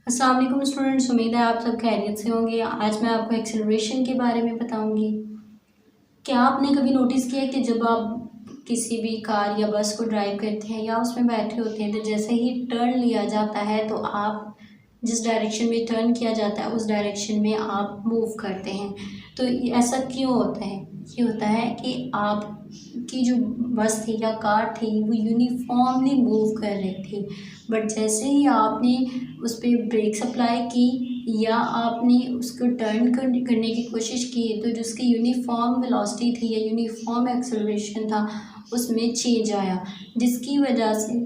अस्सलाम वालेकुम स्टूडेंट्स, उम्मीद है आप सब खैरियत से होंगे। आज मैं आपको एक्सेलरेशन के बारे में बताऊंगी। क्या आपने कभी नोटिस किया कि जब आप किसी भी कार या बस को ड्राइव करते हैं या उसमें बैठे होते हैं तो जैसे ही टर्न लिया जाता है तो आप जिस डायरेक्शन में टर्न किया जाता है उस डायरेक्शन में आप मूव करते हैं। तो ऐसा क्यों होता है? ये होता है कि आप की जो बस थी या कार थी वो यूनिफॉर्मली मूव कर रही थी, बट जैसे ही आपने उस पर ब्रेक अप्लाई की या आपने उसको टर्न करने की कोशिश की तो जो उसकी यूनिफॉर्म वेलोसिटी थी या यूनिफॉर्म एक्सेलरेशन था उसमें चेंज आया, जिसकी वजह से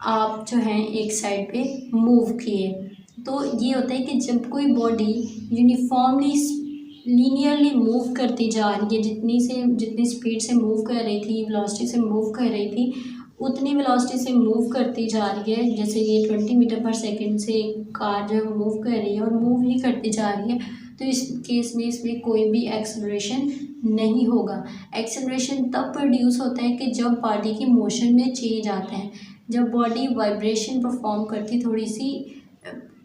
आप जो हैं एक साइड पे मूव किए। तो ये होता है कि जब कोई बॉडी यूनिफॉर्मली लीनियरली मूव करती जा रही है, जितनी स्पीड से मूव कर रही थी, वेलोसिटी से मूव कर रही थी, उतनी वेलोसिटी से मूव करती जा रही है। जैसे ये 20 मीटर पर सेकंड से कार जो है मूव कर रही है और मूव ही करती जा रही है, तो इस केस में इसमें कोई भी एक्सेलरेशन नहीं होगा। एक्सेलरेशन तब प्रोड्यूस होता है कि जब बॉडी की मोशन में चेंज आता है, जब बॉडी वाइब्रेशन परफॉर्म करती, थोड़ी सी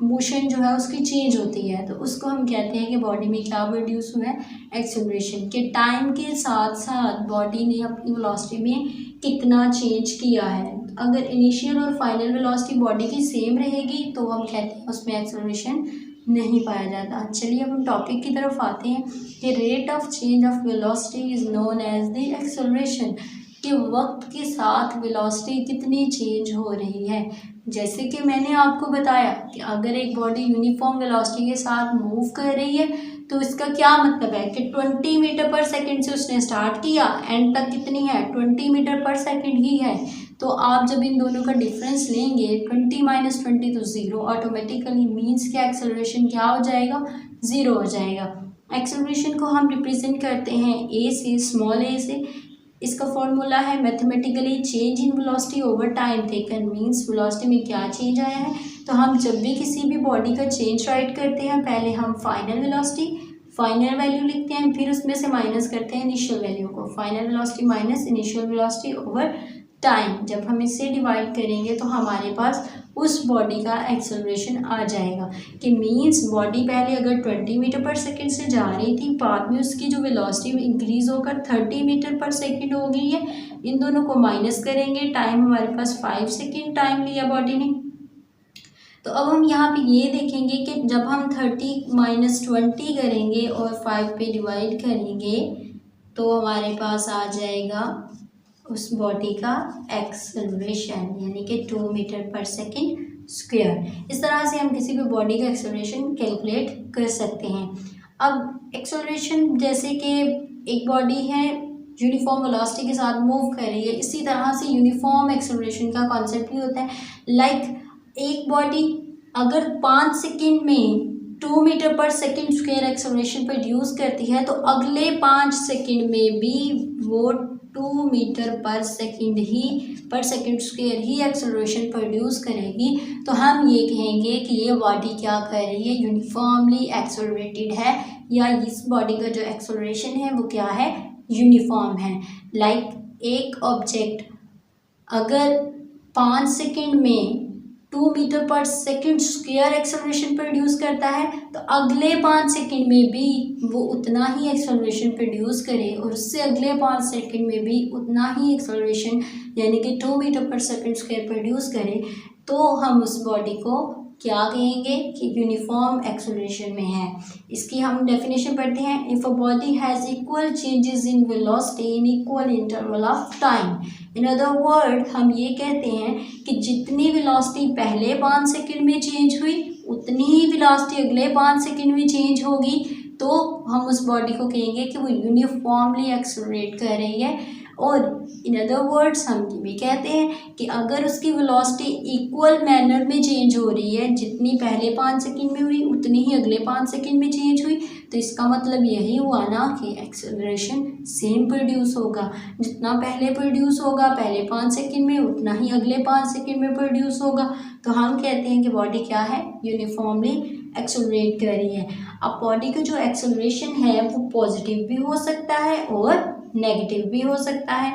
मोशन जो है उसकी चेंज होती है, तो उसको हम कहते हैं कि बॉडी में क्या प्रोड्यूस हुआ है, एक्सेलरेशन। के टाइम के साथ साथ बॉडी ने अपनी वेलोसिटी में कितना चेंज किया है। अगर इनिशियल और फाइनल वेलोसिटी बॉडी की सेम रहेगी तो हम कहते हैं उसमें एक्सेलरेशन नहीं पाया जाता। चलिए अब हम टॉपिक की तरफ आते हैं कि rate of change of velocity is known as the acceleration, कि वक्त के साथ वेलोसिटी कितनी चेंज हो रही है। जैसे कि मैंने आपको बताया कि अगर एक बॉडी यूनिफॉर्म वेलोसिटी के साथ मूव कर रही है तो इसका क्या मतलब है कि 20 मीटर पर सेकंड से उसने स्टार्ट किया, एंड तक कितनी है, 20 मीटर पर सेकंड ही है। तो आप जब इन दोनों का डिफरेंस लेंगे 20 माइनस 20 तो ज़ीरो, ऑटोमेटिकली मीन्स कि एक्सेलरेशन क्या हो जाएगा, ज़ीरो हो जाएगा। एक्सेलरेशन को हम रिप्रेजेंट करते हैं ए से, स्मॉल ए से। इसका फॉर्मूला है mathematically change in velocity over time taken, means velocity में क्या चेंज आया है। तो हम जब भी किसी भी बॉडी का चेंज राइट करते हैं, पहले हम फाइनल वेलोसिटी, फाइनल वैल्यू लिखते हैं, फिर उसमें से माइनस करते हैं इनिशियल वैल्यू को, final velocity minus initial velocity over time. जब हम इससे डिवाइड करेंगे तो हमारे पास उस बॉडी का एक्सेलरेशन आ जाएगा, कि मीन्स बॉडी पहले अगर 20 मीटर पर सेकंड से जा रही थी, बाद में उसकी जो वेलोसिटी इंक्रीज होकर 30 मीटर पर सेकंड हो गई है। इन दोनों को माइनस करेंगे, टाइम हमारे पास 5 सेकंड टाइम लिया बॉडी ने। तो अब हम यहाँ पे ये देखेंगे कि जब हम 30 माइनस 20 करेंगे और 5 पे डिवाइड करेंगे तो हमारे पास आ जाएगा उस बॉडी का एक्सेलरेशन, यानी कि 2 मीटर पर सेकंड स्क्वायर। इस तरह से हम किसी भी बॉडी का एक्सेलरेशन कैलकुलेट कर सकते हैं। अब एक्सेलरेशन जैसे कि एक बॉडी है यूनिफॉर्म वेलोसिटी के साथ मूव कर रही है, इसी तरह से यूनिफॉर्म एक्सेलरेशन का कॉन्सेप्ट भी होता है। लाइक एक बॉडी अगर 5 सेकंड में 2 मीटर पर सेकंड स्क्वायर एक्सेलरेशन प्रोड्यूस करती है तो अगले 5 सेकंड में भी वो 2 मीटर पर सेकंड स्क्वायर ही एक्सेलरेशन प्रोड्यूस करेगी। तो हम ये कहेंगे कि ये बॉडी क्या कर रही है, यूनिफॉर्मली एक्सेलरेटेड है, या इस बॉडी का जो एक्सेलरेशन है वो क्या है, यूनिफॉर्म है। लाइक एक ऑब्जेक्ट अगर 5 सेकंड में 2 मीटर पर सेकंड स्क्वायर एक्सेलरेशन प्रोड्यूस करता है तो अगले 5 सेकंड में भी वो उतना ही एक्सेलरेशन प्रोड्यूस करे, और उससे अगले 5 सेकंड में भी उतना ही एक्सेलरेशन यानी कि 2 मीटर पर सेकंड स्क्वायर प्रोड्यूस करे, तो हम उस बॉडी को क्या कहेंगे कि यूनिफॉर्म एक्सेलरेशन में है। इसकी हम डेफिनेशन पढ़ते हैं। If a body has equal changes in velocity in equal interval of time, in other word हम ये कहते हैं कि जितनी वेलोसिटी पहले 5 सेकंड में चेंज हुई उतनी ही वेलोसिटी अगले 5 सेकंड में चेंज होगी, तो हम उस बॉडी को कहेंगे कि वो यूनिफॉर्मली एक्सेलरेट कर रही है। और इन अदर वर्ड्स हम ये भी कहते हैं कि अगर उसकी वेलोसिटी इक्वल मैनर में चेंज हो रही है, जितनी पहले 5 सेकंड में हुई उतनी ही अगले 5 सेकंड में चेंज हुई, तो इसका मतलब यही हुआ ना कि एक्सेलरेशन सेम प्रोड्यूस होगा। जितना पहले प्रोड्यूस होगा पहले 5 सेकंड में उतना ही अगले 5 सेकंड में प्रोड्यूस होगा। तो हम कहते हैं कि बॉडी क्या है, यूनिफॉर्मली एक्सेलरेट कर रही है। अब बॉडी का जो एक्सेलरेशन है वो पॉजिटिव भी हो सकता है और नेगेटिव भी हो सकता है।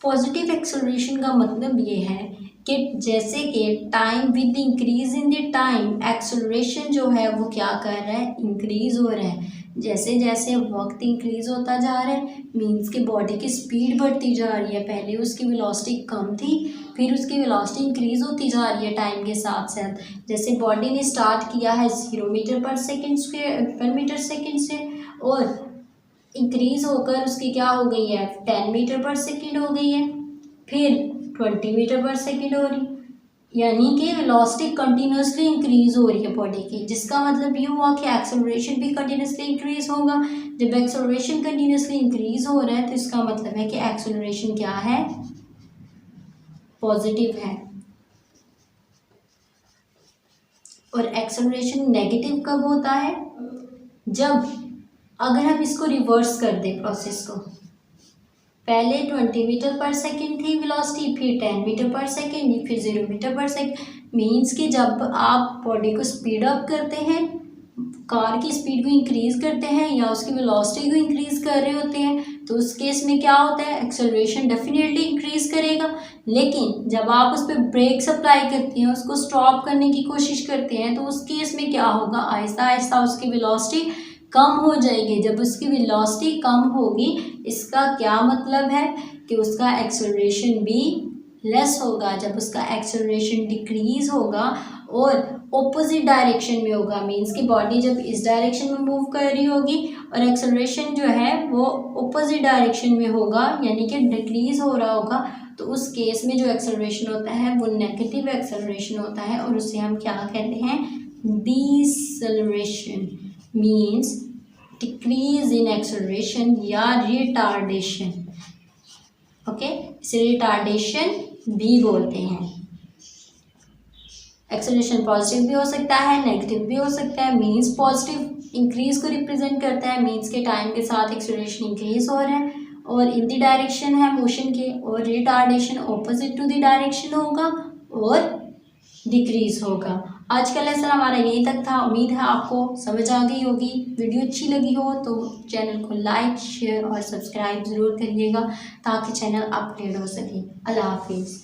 पॉजिटिव एक्सेलरेशन का मतलब ये है कि जैसे कि time with increase in the time acceleration जो है वो क्या कर रहा है, इंक्रीज हो रहा है। जैसे जैसे वक्त इंक्रीज होता जा रहा है मीन्स कि बॉडी की स्पीड बढ़ती जा रही है। पहले उसकी वेलोसिटी कम थी, फिर उसकी वेलोसिटी इंक्रीज होती जा रही है टाइम के साथ साथ। जैसे बॉडी ने स्टार्ट किया है 0 मीटर पर सेकेंड पर मीटर सेकेंड से, और इंक्रीज होकर उसकी क्या हो गई है, 10 मीटर पर सेकेंड हो गई है, फिर 20 मीटर पर सेकेंड हो रही, यानी कि वेलोसिटी कंटिन्यूसली इंक्रीज हो रही है बॉडी की। जिसका मतलब ये हुआ कि एक्सेलरेशन भी कंटिन्यूसली इंक्रीज होगा। जब एक्सेलरेशन कंटिन्यूसली इंक्रीज हो रहा है तो इसका मतलब है कि एक्सेलरेशन क्या है, पॉजिटिव है। और एक्सेलरेशन नेगेटिव कब होता है, जब अगर हम इसको रिवर्स कर दें प्रोसेस को, पहले 20 मीटर पर सेकेंड थी वेलोसिटी, फिर 10 मीटर पर सेकेंड, फिर 0 मीटर पर सेकेंड। मीन्स कि जब आप बॉडी को स्पीड अप करते हैं, कार की स्पीड को इंक्रीज करते हैं या उसकी वेलोसिटी को इंक्रीज कर रहे होते हैं, तो उस केस में क्या होता है, एक्सेलरेशन डेफिनेटली इंक्रीज करेगा। लेकिन जब आप उस पर ब्रेक्स अप्लाई करते हैं, उसको स्टॉप करने की कोशिश करते हैं, तो उस केस में क्या होगा, आहिस्ता आहिस्ता उसकी वेलोसिटी कम हो जाएगी। जब उसकी वेलोसिटी कम होगी इसका क्या मतलब है कि उसका एक्सेलरेशन भी लेस होगा। जब उसका एक्सेलरेशन डिक्रीज होगा और ऑपोजिट डायरेक्शन में होगा, मीन्स कि बॉडी जब इस डायरेक्शन में मूव कर रही होगी और एक्सेलरेशन जो है वो ऑपोजिट डायरेक्शन में होगा, यानी कि डिक्रीज हो रहा होगा, तो उस केस में जो एक्सेलरेशन होता है वो नेगेटिव एक्सेलरेशन होता है और उसे हम क्या कहते हैं, deceleration, means decrease in acceleration या रिटार्डेशन। ओके, इसे रिटार्डेशन भी बोलते हैं। एक्सेलरेशन पॉजिटिव भी हो सकता है, नेगेटिव भी हो सकता है। मीन्स पॉजिटिव इंक्रीज को रिप्रेजेंट करता है, मीन्स के टाइम के साथ एक्सेलरेशन इंक्रीज हो रहा है और इन द डायरेक्शन है मोशन के, और retardation opposite to the direction होगा और डिक्रीज होगा। आज का लेसन हमारा यहीं तक था। उम्मीद है आपको समझ आ गई होगी। वीडियो अच्छी लगी हो तो चैनल को लाइक, शेयर और सब्सक्राइब ज़रूर करिएगा ताकि चैनल अपग्रेड हो सके। अल्लाह हाफिज़।